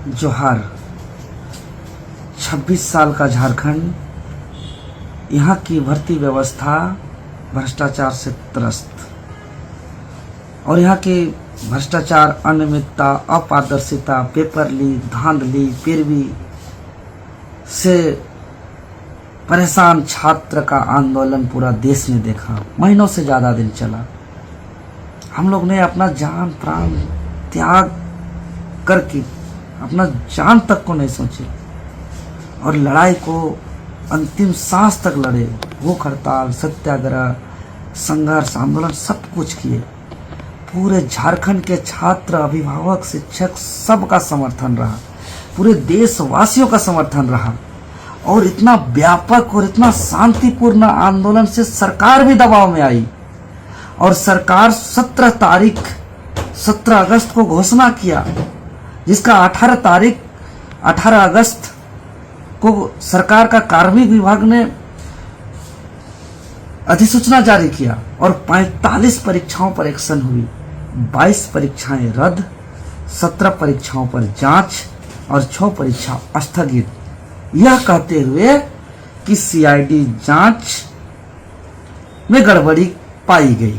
जोहार। 26 साल का झारखंड, यहाँ की भर्ती व्यवस्था भ्रष्टाचार से त्रस्त और यहाँ की भ्रष्टाचार, अनियमितता, अपारदर्शिता, पेपर लीक, धांधली, पैरवी से परेशान छात्र का आंदोलन पूरा देश ने देखा। महीनों से ज़्यादा दिन चला। हम लोग ने अपना जान प्राण त्याग करके अपना जान तक को नहीं सोचे और लड़ाई को अंतिम सांस तक लड़े। भूख हड़ताल, सत्याग्रह, संघर्ष, आंदोलन सब कुछ किए। पूरे झारखंड के छात्र, अभिभावक, शिक्षक सबका समर्थन रहा, पूरे देशवासियों का समर्थन रहा और इतना व्यापक और इतना शांतिपूर्ण आंदोलन से सरकार भी दबाव में आई और सरकार 17 अगस्त को घोषणा किया, जिसका 18 अगस्त को सरकार का कार्मिक विभाग ने अधिसूचना जारी किया और 45 परीक्षाओं पर एक्शन हुई। 22 परीक्षाएं रद्द, 17 परीक्षाओं पर जांच और 6 परीक्षा स्थगित, यह कहते हुए कि सीआईडी जांच में गड़बड़ी पाई गई।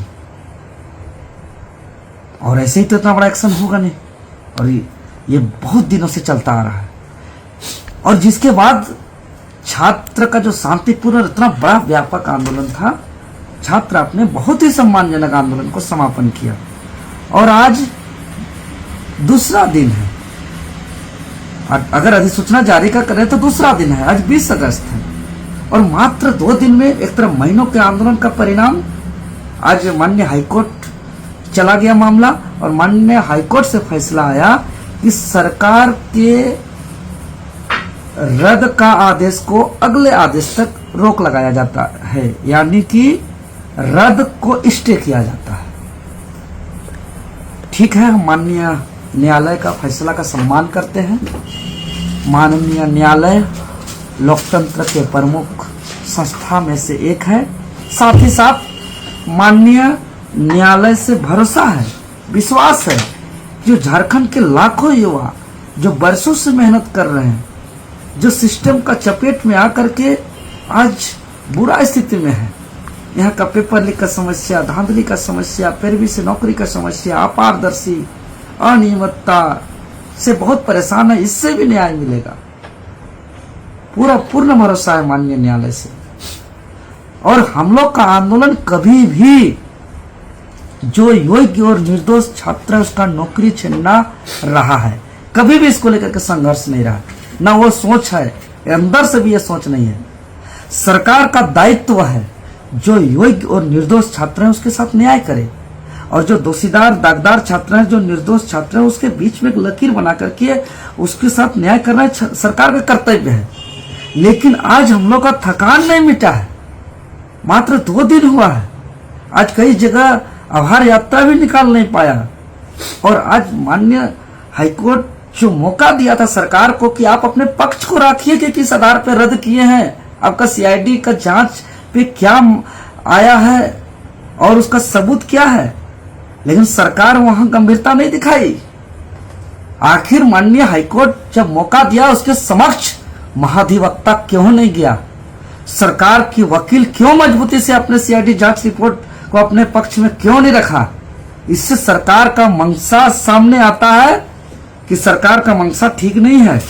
और ऐसे ही तो इतना बड़ा एक्शन होगा नहीं, और ये बहुत दिनों से चलता आ रहा है। और जिसके बाद छात्र का जो शांतिपूर्ण इतना बड़ा व्यापक आंदोलन था, छात्र अपने बहुत ही सम्मानजनक आंदोलन को समापन किया और आज दूसरा दिन है। अगर अधिसूचना जारी का करें तो दूसरा दिन है, आज 20 अगस्त है और मात्र 2 दिन में एक तरफ महीनों के आंदोलन का परिणाम, आज माननीय हाईकोर्ट चला गया मामला और माननीय हाईकोर्ट से फैसला आया कि सरकार के रद्द का आदेश को अगले आदेश तक रोक लगाया जाता है, यानी कि रद्द को स्टे किया जाता है। ठीक है, हम माननीय न्यायालय का फैसला का सम्मान करते हैं। माननीय न्यायालय लोकतंत्र के प्रमुख संस्था में से एक है। साथ ही साथ माननीय न्यायालय से भरोसा है, विश्वास है, जो झारखंड के लाखों युवा जो बरसों से मेहनत कर रहे हैं, जो सिस्टम का चपेट में आकर के आज बुरा स्थिति में है। यहाँ का पेपर लीक का समस्या, धांधली का समस्या, पैरवी से नौकरी का समस्या, अपारदर्शी, अनियमितता से बहुत परेशान है। इससे भी न्याय मिलेगा, पूर्ण भरोसा है माननीय न्यायालय से। और हम लोग का आंदोलन कभी भी जो योग्य और निर्दोष छात्र है उसका नौकरी छीनना रहा है, कभी भी इसको लेकर के संघर्ष नहीं रहा, ना वो सोच है, अंदर से भी ये सोच नहीं है। सरकार का दायित्व है जो योग्य और निर्दोष छात्र हैं उसके साथ न्याय करे और जो दोषीदार दागदार छात्र हैं, जो निर्दोष छात्र हैं, उसके बीच में एक लकीर बना करके उसके साथ न्याय करना सरकार का कर्तव्य है। लेकिन आज हम लोग का थकान नहीं मिटा है, मात्र 2 दिन हुआ है। आज कई जगह आभार यात्रा भी निकाल नहीं पाया और आज माननीय हाईकोर्ट जो मौका दिया था सरकार को कि आप अपने पक्ष को रखिए कि किस आधार पर रद्द किए हैं, आपका सीआईडी का जांच पे क्या आया है और उसका सबूत क्या है, लेकिन सरकार वहां गंभीरता नहीं दिखाई। आखिर माननीय हाईकोर्ट जब मौका दिया उसके समक्ष महाधिवक्ता क्यों नहीं गया, सरकार की वकील क्यों मजबूती से अपने सीआईडी जांच रिपोर्ट को अपने पक्ष में क्यों नहीं रखा। इससे सरकार का मंशा सामने आता है कि सरकार का मंशा ठीक नहीं है।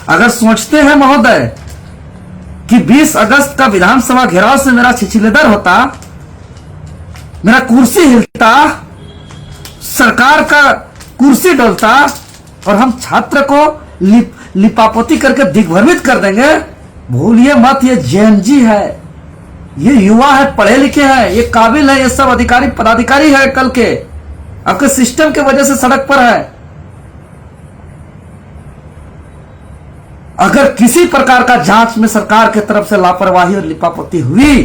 अगर सोचते हैं महोदय कि 20 अगस्त का विधानसभा घेराव से मेरा छिछलेदर होता, मेरा कुर्सी हिलता, सरकार का कुर्सी डोलता और हम छात्र को लिपापोती करके दिग्भ्रमित कर देंगे, भूलिए मत, ये जेएनजी है, ये युवा है, पढ़े लिखे हैं, ये काबिल है, ये सब अधिकारी पदाधिकारी है, कल के आपके सिस्टम के वजह से सड़क पर है। अगर किसी प्रकार का जांच में सरकार की तरफ से लापरवाही और लिपापोती हुई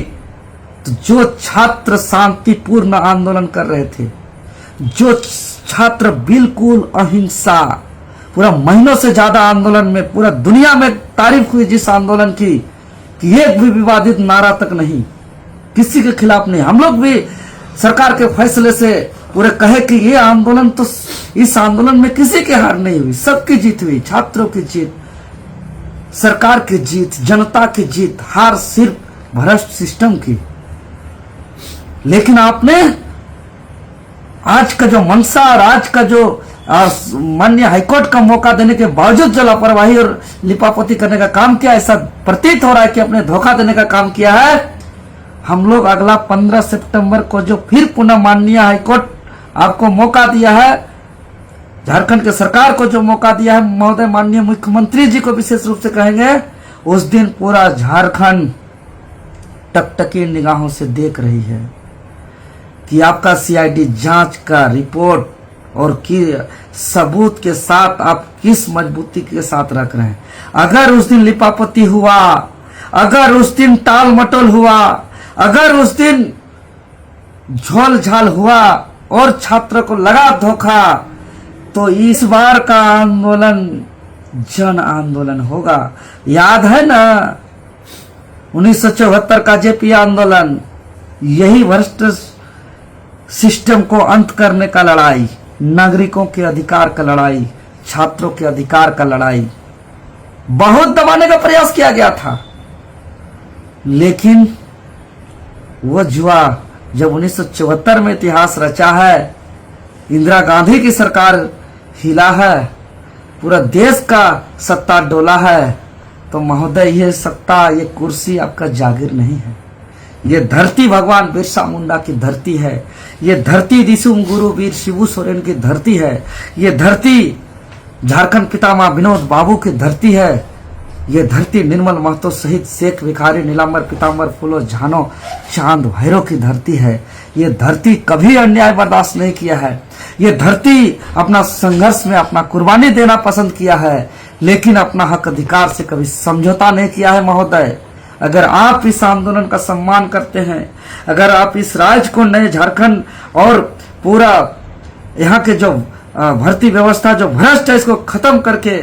तो जो छात्र शांतिपूर्ण आंदोलन कर रहे थे, जो छात्र बिल्कुल अहिंसा, पूरा महीनों से ज्यादा आंदोलन में पूरा दुनिया में तारीफ हुई जिस आंदोलन की कि एक भी विवादित नारा तक नहीं, किसी के खिलाफ नहीं, हम लोग भी सरकार के फैसले से पूरे कहे कि ये आंदोलन तो, इस आंदोलन में किसी की हार नहीं हुई, सबकी जीत हुई, छात्रों की जीत, सरकार की जीत, जनता की जीत, हार सिर्फ भ्रष्ट सिस्टम की। लेकिन आपने आज का जो मंशा और आज का जो माननीय हाईकोर्ट का मौका देने के बावजूद जो लापरवाही और लिपापोती करने का काम किया, ऐसा प्रतीत हो रहा है कि अपने धोखा देने का काम किया है। हम लोग अगला 15 सितंबर को जो फिर पुनः माननीय हाईकोर्ट आपको मौका दिया है, झारखंड के सरकार को जो मौका दिया है, महोदय माननीय मुख्यमंत्री जी को विशेष रूप से कहेंगे, उस दिन पूरा झारखंड टकटकी निगाहों से देख रही है कि आपका सीआईडी जांच का रिपोर्ट और की सबूत के साथ आप किस मजबूती के साथ रख रहे हैं। अगर उस दिन लिपापोती हुआ, अगर उस दिन टाल मटोल हुआ, अगर उस दिन झोल झाल हुआ और छात्र को लगा धोखा, तो इस बार का आंदोलन जन आंदोलन होगा। याद है ना 1974 का जेपी आंदोलन, यही भ्रष्ट सिस्टम को अंत करने का लड़ाई, नागरिकों के अधिकार का लड़ाई, छात्रों के अधिकार का लड़ाई, बहुत दबाने का प्रयास किया गया था। लेकिन वो जुआ जब 1974 में इतिहास रचा है, इंदिरा गांधी की सरकार हिला है, पूरा देश का सत्ता डोला है, तो महोदय ये सत्ता, ये कुर्सी आपका जागीर नहीं है। ये धरती भगवान बिरसा मुंडा की धरती है, ये धरती दिसुम गुरु वीर शिबू सोरेन की धरती है, ये धरती झारखंड पितामह विनोद बाबू की धरती है, ये धरती निर्मल महतो सहित शेख भिखारी नीलांबर पीताम्बर फूलो झानो चांद भैरव की धरती है। ये धरती कभी अन्याय बर्दाश्त नहीं किया है, ये धरती अपना संघर्ष में अपना कुर्बानी देना पसंद किया है, लेकिन अपना हक अधिकार से कभी समझौता नहीं किया है। महोदय, अगर आप इस आंदोलन का सम्मान करते हैं, अगर आप इस राज्य को, नए झारखंड और पूरा यहाँ के जो भर्ती व्यवस्था जो भ्रष्ट है, इसको खत्म करके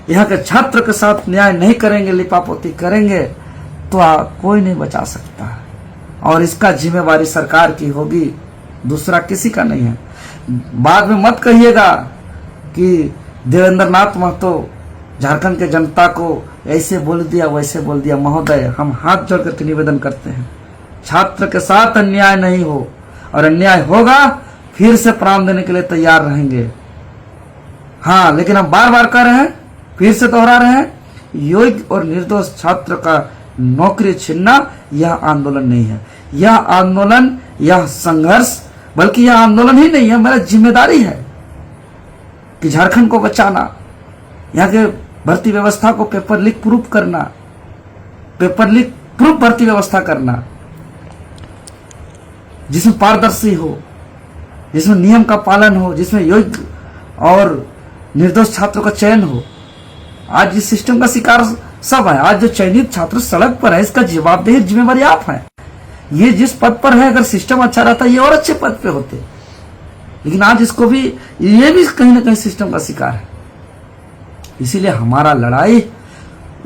यहाँ के छात्र के साथ न्याय नहीं करेंगे, लिपापोती करेंगे, तो कोई नहीं बचा सकता। और इसका जिम्मेवारी सरकार की होगी, दूसरा किसी का नहीं है। बाद में मत कहिएगा कि देवेंद्र नाथ महतो झारखंड के जनता को ऐसे बोल दिया, वैसे बोल दिया। महोदय, हम हाथ जोड़ करके निवेदन करते हैं, छात्र के साथ अन्याय नहीं हो, और अन्याय होगा फिर से प्राण देने के लिए तैयार रहेंगे। हाँ, लेकिन हम बार बार कह रहे हैं, फिर से दोहरा रहे हैं, योग्य और निर्दोष छात्र का नौकरी छीनना यह आंदोलन नहीं है। यह आंदोलन, यह संघर्ष, बल्कि यह आंदोलन ही नहीं है, मेरा जिम्मेदारी है कि झारखंड को बचाना, यहाँ के भर्ती व्यवस्था को पेपर लीक प्रूफ करना, पेपर लीक प्रूफ भर्ती व्यवस्था करना, जिसमें पारदर्शी हो, जिसमें नियम का पालन हो, जिसमें योग्य और निर्दोष छात्रों का चयन हो। आज इस सिस्टम का शिकार सब है। आज जो चयनित छात्र सड़क पर है, इसका जवाबदेही जिम्मेवारी आप है। ये जिस पद पर है, अगर सिस्टम अच्छा रहता ये और अच्छे पद पे होते, लेकिन आज इसको भी, ये भी कहीं ना कहीं सिस्टम का शिकार है। इसीलिए हमारा लड़ाई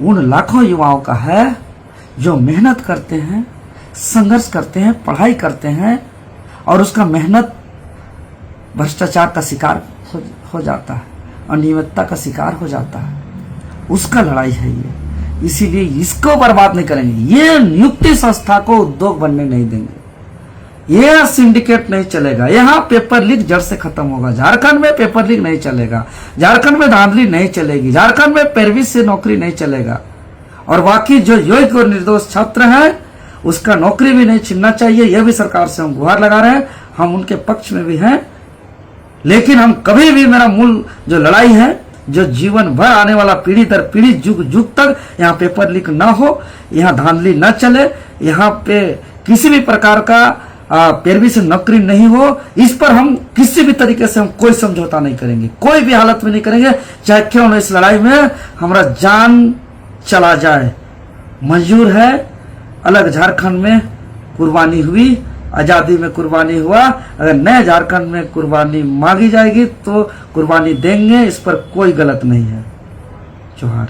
उन लाखों युवाओं का है जो मेहनत करते हैं, संघर्ष करते हैं, पढ़ाई करते हैं, और उसका मेहनत भ्रष्टाचार का शिकार हो जाता है, अनियमितता का शिकार हो जाता है। उसका लड़ाई है ये। इसीलिए इसको बर्बाद नहीं करेंगे। ये नियुक्ति संस्था को उद्योग बनने नहीं देंगे, यह सिंडिकेट नहीं चलेगा। यहाँ पेपर लीक जड़ से खत्म होगा। झारखंड में पेपर लीक नहीं चलेगा, झारखंड में धांधली नहीं चलेगी, झारखंड में पैरवी से नौकरी नहीं चलेगा। और बाकी जो योग्य और निर्दोष छात्र हैं, उसका नौकरी भी नहीं छीनना चाहिए। यह भी सरकार से हम गुहार लगा रहे हैं, हम उनके पक्ष में भी हैं। लेकिन हम कभी भी, मेरा मूल जो लड़ाई है, जो जीवन भर आने वाला पीढ़ी दर पीढ़ी, जुग जुग तक यहाँ पेपर लीक ना हो, यहाँ धांधली न चले, यहाँ पे किसी भी प्रकार का पैरवी से नौकरी नहीं हो, इस पर हम किसी भी तरीके से हम कोई समझौता नहीं करेंगे, कोई भी हालत में नहीं करेंगे, चाहे क्यों न इस लड़ाई में हमारा जान चला जाए। मंजूर है। अलग झारखंड में कुर्बानी हुई, आजादी में कुर्बानी हुआ, अगर नए झारखंड में कुर्बानी मांगी जाएगी तो कुर्बानी देंगे, इस पर कोई गलत नहीं है। जोहार।